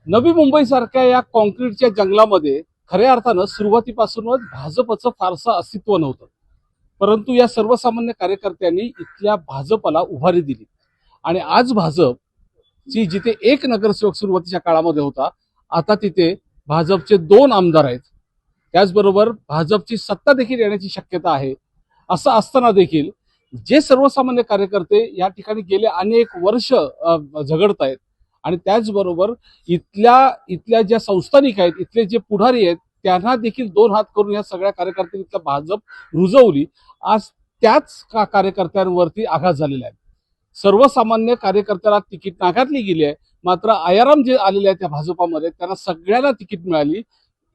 नवी मुंबई सारख्या या कॉन्क्रीटच्या जंगलामध्ये खऱ्या अर्थानं सुरुवातीपासूनच भाजपचं फारसं अस्तित्व नव्हतं. परंतु या सर्वसामान्य कार्यकर्त्यांनी इथल्या भाजपला उभारी दिली आणि आज भाजपची जिथे एक नगरसेवक सुरुवातीच्या काळामध्ये होता, आता तिथे भाजपचे 2 आमदार आहेत. त्याचबरोबर भाजपची सत्ता देखील येण्याची शक्यता आहे. असं असताना देखील जे सर्वसामान्य कार्यकर्ते या ठिकाणी गेले अनेक वर्ष झगडत आहेत आणि त्याचबरोबर इथल्या ज्या संस्थानिक आहेत, इथले जे पुढारी आहेत, त्यांना देखील 2 हात करून या सगळ्या कार्यकर्त्यांनी इथलं भाजप रुजवली. आज त्याच कार्यकर्त्यांवरती आघात झालेला आहे. सर्वसामान्य कार्यकर्त्याला तिकीट नाकारली गेली आहे, मात्र आयाराम जे आलेले आहेत त्या भाजपामध्ये त्यांना सगळ्यांना तिकीट मिळाली.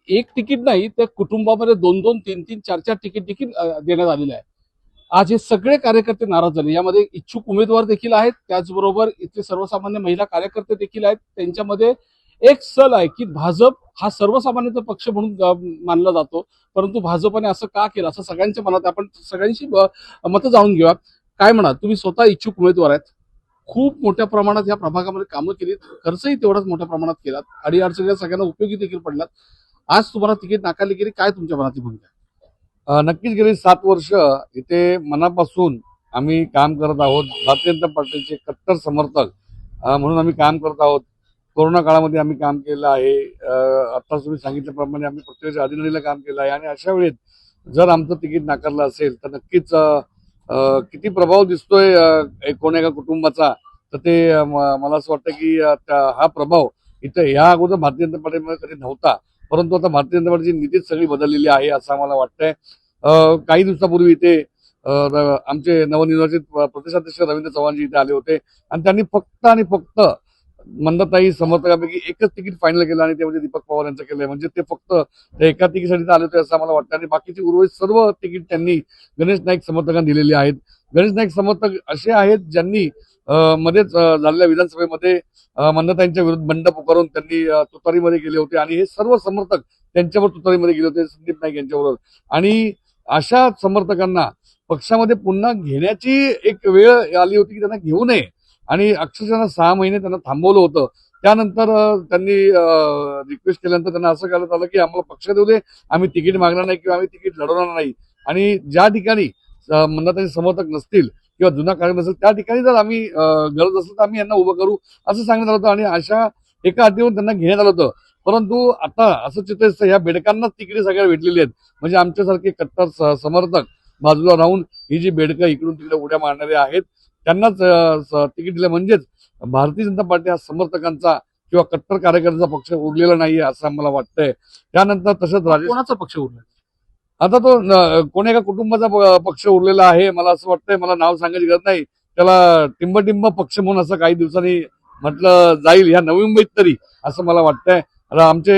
एक तिकीट नाही तर कुटुंबामध्ये 2-2, 3-3, 4-4 तिकीट देखील देण्यात आलेले आहे. आज हे सगळे कार्यकर्ते नाराज झाले. यामध्ये इच्छुक उमेदवार देखील आहेत, त्याचबरोबर इथले सर्वसामान्य महिला कार्यकर्ते देखील आहेत. त्यांच्यामध्ये एक सल आहे की भाजप हा सर्वसामान्यांचा पक्ष म्हणून मानला जातो, परंतु भाजपने असं का केलं असं सगळ्यांच्या मनात. आपण सगळ्यांशी मतं जाणून घेऊया. काय म्हणा, तुम्ही स्वतः इच्छुक उमेदवार आहेत, खूप मोठ्या प्रमाणात या प्रभागामध्ये कामं केलीत, खर्चही तेवढाच मोठ्या प्रमाणात केलात, अडीअडचणीला सगळ्यांना उपयोगी देखील पडलात. आज तुम्हाला तिकीट नाकारली गेली, काय तुमच्या मनातली भूमिका आहे? नक्कीच गेली 7 वर्ष इथे मनापासून आम्ही काम करत आहोत. भारतीय जनता पार्टीचे कट्टर समर्थक म्हणून आम्ही काम करत आहोत. कोरोना काळामध्ये आम्ही काम केलं आहे. आता तुम्ही सांगितल्याप्रमाणे आम्ही प्रत्येकाच्या आधीनडीला काम केलं आहे आणि अशा वेळेत जर आमचं तिकीट नाकारलं असेल तर नक्कीच किती प्रभाव दिसतोय कोण्या एका कुटुंबाचा, तर ते मला असं वाटतं की हा प्रभाव इथं या अगोदर भारतीय जनता पार्टीमध्ये कधी नव्हता. परंतु आता भारतीय जनता पार्टीची नीतीच सगळी बदललेली आहे असं आम्हाला वाटतंय. काही दिवसापूर्वी इथे आमचे नवनिर्वाचित प्रदेशाध्यक्ष रवींद्र चव्हाणजी इथे आले होते आणि त्यांनी फक्त आणि फक्त मंदाताई समर्थकांपैकी एकच तिकीट फायनल केलं आणि ते म्हणजे दीपक पवार यांचं केलंय. म्हणजे ते फक्त एका तिकीटसाठी आले होते असं आम्हाला वाटतं आणि बाकीची उर्वरित सर्व तिकीट त्यांनी गणेश नाईक समर्थकांना दिलेली आहेत. गणेश नाईक समर्थक असे आहेत ज्यांनी मध्येच झालेल्या विधानसभेमध्ये मंदाताईंच्या विरुद्ध बंड पुकारून त्यांनी तुतारीमध्ये गेले होते आणि हे सर्व समर्थक त्यांच्यावर तुतारीमध्ये गेले होते, संदीप नाईक यांच्याबरोबर. आणि अशा समर्थकांना पक्षामध्ये पुन्हा घेण्याची एक वेळ आली होती की त्यांना घेऊ नये आणि अक्षरशः 6 महिने त्यांना थांबवलं होतं. त्यानंतर त्यांनी रिक्वेस्ट केल्यानंतर त्यांना असं करण्यात आलं की आम्हाला पक्षात येऊ दे, आम्ही तिकीट मागणार नाही किंवा आम्ही तिकीट लढवणार नाही. आणि ज्या ठिकाणी मंदाताईंचे समर्थक नसतील किंवा जुना कार्यक्रम नसेल त्या ठिकाणी जर आम्ही गरज असेल तर आम्ही यांना उभं करू असं सांगण्यात आलं होतं आणि अशा एका अटीवर त्यांना घेण्यात आलं होतं. परंतु आता असं चित्र दिसतं ह्या बेडकांनाच तिकीट सगळ्या भेटलेली आहेत. म्हणजे आमच्यासारखे कट्टर समर्थक बाजूला राहून ही जी बेडकं इकडून तिकडे उड्या मारणारे आहेत त्यांनाच तिकीट दिलं. म्हणजेच भारतीय जनता पार्टी हा समर्थकांचा किंवा कट्टर कार्यकर्त्यांचा पक्ष उरलेला नाहीये असं आम्हाला वाटतंय. त्यानंतर तसंच राजेश कोणाचा पक्ष उरला? आता तो कोण्या एका कुटुंबाचा पक्ष उरलेला आहे. मला असं वाटतंय, मला नाव सांगायची गरज नाही, त्याला टिंबटिंब पक्ष म्हणून असं काही दिवसांनी म्हटलं जाईल ह्या नवी मुंबईत तरी, असं मला वाटतंय. आमचे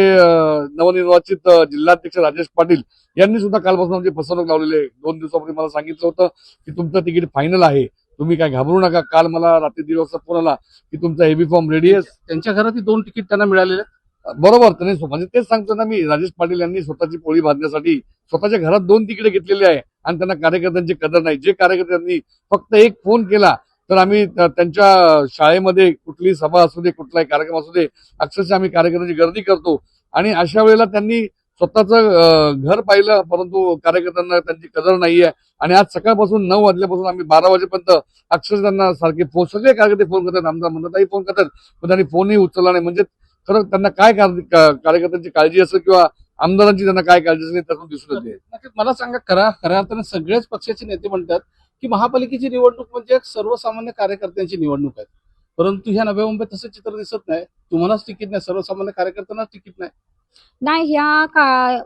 नवनिर्वाचित जिल्हाध्यक्ष राजेश पाटील यांनी सुद्धा कालपासून आमची फसवणूक लावलेली आहे. 2 दिवसापूर्वी मला सांगितलं होतं की तुमचं तिकीट फायनल आहे, तुम्ही काय घाबरू नका. काल मला रात्री 1:30 वाजता फोन आला की तुमचा एबी फॉर्म रेडी आहे. त्यांच्या घरात 2 तिकीट त्यांना मिळालेले आहेत. बरोबर, त्यांनी म्हणजे तेच सांगतो ना मी, राजेश पाटील यांनी स्वतःची पोळी बांधण्यासाठी स्वतःच्या घरात 2 तिकीट घेतलेली आहे आणि त्यांना कार्यकर्त्यांची कदर नाही. जे कार्यकर्त्यांनी फक्त एक फोन केला तर आम्ही त्यांच्या शाळेमध्ये कुठलीही सभा असू दे, कुठलाही कार्यक्रम असू दे, अक्षरशः आम्ही कार्यकर्त्यांची गर्दी करतो. आणि अशा वेळेला त्यांनी स्वतःचं घर पाहिलं परंतु कार्यकर्त्यांना त्यांची कदर नाहीये. आणि आज सकाळपासून 9 वाजल्यापासून आम्ही 12 वाजेपर्यंत अक्षरशः त्यांना सारखे फोन, सगळे कार्यकर्ते फोन करतात, आमदार मंदाताई फोन करतात, पण त्यांनी फोनही उचलला नाही. म्हणजे खरं त्यांना काय कार्यकर्त्यांची काळजी असेल किंवा आमदारांची त्यांना काय काळजी असेल त्यातून दिसून येते. नक्कीच मला सांगा, खऱ्या अर्थाने सगळेच पक्षाचे नेते म्हणतात की महापालिकेची निवडणूक म्हणजे एक सर्वसामान्य कार्यकर्त्यांची निवडणूक आहे, परंतु ह्या नव्या मुंबईत तसं चित्र दिसत नाही. तुम्हालाच तिकीट नाही, सर्वसामान्य कार्यकर्त्यांनाच तिकीट नाही. नाही,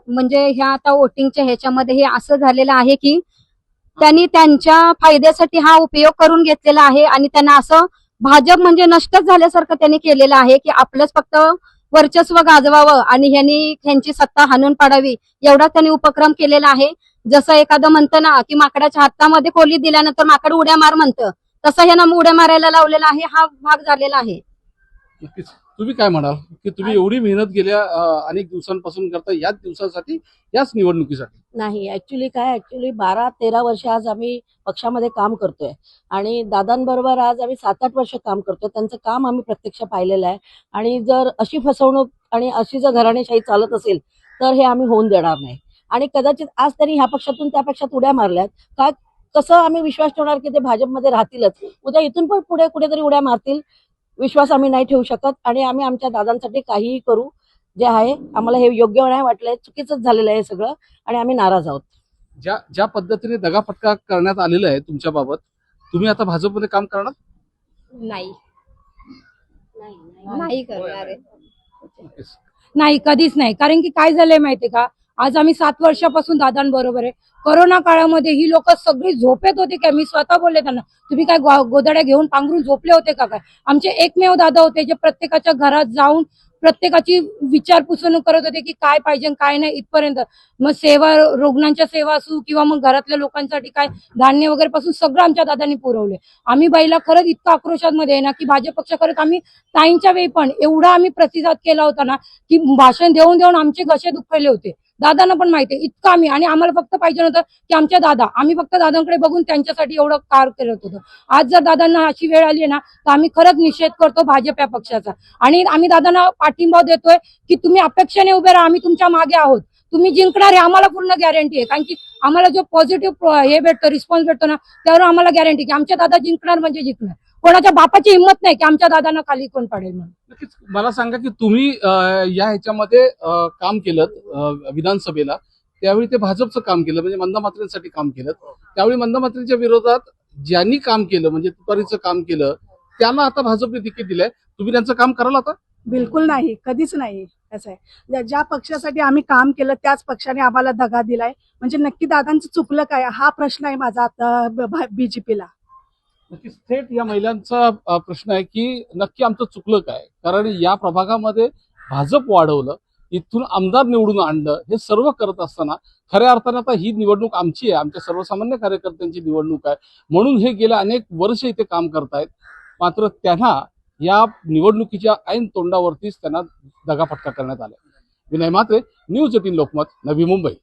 म्हणजे ह्या आता वोटिंगच्या ह्याच्यामध्ये हे असं झालेलं आहे की त्यांनी त्यांच्या फायद्यासाठी हा उपयोग करून घेतलेला आहे आणि त्यांना असं भाजप म्हणजे नष्टच झाल्यासारखं त्यांनी केलेलं आहे की आपलंच फक्त वर्चस्व गाजवावं आणि ह्यांची सत्ता हाणून पाडावी, एवढा त्यांनी उपक्रम केलेला आहे. जसं एखादं म्हणतं ना की माकडाच्या हातामध्ये खोली दिल्यानंतर माकड उड्या मार म्हणतं, तसं ह्यानं उड्या मारायला लावलेला आहे. हा भाग झालेला आहे. नक्कीच. तुम्ही काय म्हणाल की तुम्ही एवढी मेहनत गेल्या अनेक दिवसांपासून करता याच दिवसासाठी, याच निवडणुकीसाठी? नाही, ऍक्च्युली 12-13 वर्ष आज आम्ही पक्षामध्ये काम करतोय आणि दादांबरोबर आज आम्ही 7-8 वर्ष काम करतोय. त्यांचं काम आम्ही प्रत्यक्ष पाहिलेलं आहे आणि जर अशी फसवणूक आणि अशी जर घराणेशाही चालत असेल तर हे आम्ही होऊन देणार नाही. आणि कदाचित आज त्यांनी ह्या पक्षातून त्या पक्षात उड्या मारल्यात का, कसं आम्ही विश्वास ठेवणार की ते भाजपमध्ये राहतीलच? उद्या इथून पण पुढे कुठेतरी उड्या मारतील, विश्वास आम्ही नाही ठेवू शकत. आणि आम्ही आमच्या दादांसाठी काहीही करू, जे आहे आम्हाला हे योग्य नाही वाटलंय, चुकीचंच झालेलं आहे हे सगळं आणि आम्ही नाराज आहोत. ज्या पद्धतीने दगाफटका करण्यात आलेला आहे तुमच्या बाबत, तुम्ही आता भाजपमध्ये काम करणार? नाही नाही करणार आहे. नक्कीच. नाही, कधीच नाही. कारण की काय झालंय माहितीये का, आज आम्ही 7 वर्षापासून दादांबरोबर आहे. कोरोना काळामध्ये ही लोक सगळी झोपेत होती काय? मी स्वतः बोलले त्यांना, तुम्ही काय गोधड्या घेऊन पांघरून झोपले होते का काय? आमचे एकमेव दादा होते जे प्रत्येकाच्या घरात जाऊन प्रत्येकाची विचारपूस करत होते की काय पाहिजे काय नाही इथपर्यंत. मग सेवा, रुग्णांच्या सेवा असू किंवा मग घरातल्या लोकांसाठी काय धान्य वगैरे पासून सगळं आमच्या दादांनी पुरवले. आम्ही बाईला खरंच इतका आक्रोशामध्ये आहे ना की भाजप पक्ष खरंच आम्ही ताईंच्या वेळी पण एवढा आम्ही प्रतिसाद केला होता ना की भाषण देऊन देऊन आमचे घसे दुखले होते. दादांना पण माहिती आहे इतकं आम्ही, आणि आम्हाला फक्त पाहिजे होतं की आमच्या दादा, आम्ही फक्त दादांकडे बघून त्यांच्यासाठी एवढं कार्य करत होतो. आज जर दादांना अशी वेळ आली आहे ना तर आम्ही खरंच निषेध करतो भाजप या पक्षाचा. आणि आम्ही दादांना पाठिंबा देतोय की तुम्ही अपेक्षेने उभे राहा, आम्ही तुमच्या मागे आहोत, तुम्ही जिंकणार हे आम्हाला पूर्ण गॅरंटी आहे. कारण की आम्हाला जो पॉझिटिव्ह हे भेटतो, रिस्पॉन्स भेटतो ना, त्यावर आम्हाला गॅरंटी की आमच्या दादा जिंकणार म्हणजे जिंकणार. कोणाच्या बापाची हिंमत नाही की आमच्या दादांना खाली कोण पाडेल म्हणून. नक्कीच. मला सांगा की तुम्ही या ह्याच्यामध्ये काम केलं विधानसभेला, त्यावेळी ते भाजपचं काम केलं, म्हणजे मंदामात्रेंसाठी काम केलं. त्यावेळी मंदामात्रेंच्या विरोधात ज्यांनी काम केलं, म्हणजे तुतारीचं काम केलं, त्यांना आता भाजपने तिकीट दिलंय. तुम्ही त्यांचं काम कराल आता? बिलकुल नाही, कधीच नाही. असं आहे, ज्या पक्षासाठी आम्ही काम केलं त्याच पक्षाने आम्हाला दगा दिलाय. म्हणजे नक्की दादांचं चुकलं काय हा प्रश्न आहे माझा आता बीजेपीला. नक्कीच थेट या महिलांचा प्रश्न आहे की नक्की आमचं चुकलं काय, कारण या प्रभागामध्ये भाजप वाढवलं, इथून आमदार निवडून आणलं, हे सर्व करत असताना खऱ्या अर्थानं आता ही निवडणूक आमची आहे, आमच्या सर्वसामान्य कार्यकर्त्यांची निवडणूक आहे, म्हणून हे गेल्या अनेक वर्ष इथे काम करतायत. मात्र त्यांना या निवडणुकीच्या ऐन तोंडावरतीच त्यांना दगाफटका करण्यात आला. विनय म्हात्रे, न्यूज 18 लोकमत, नवी मुंबई.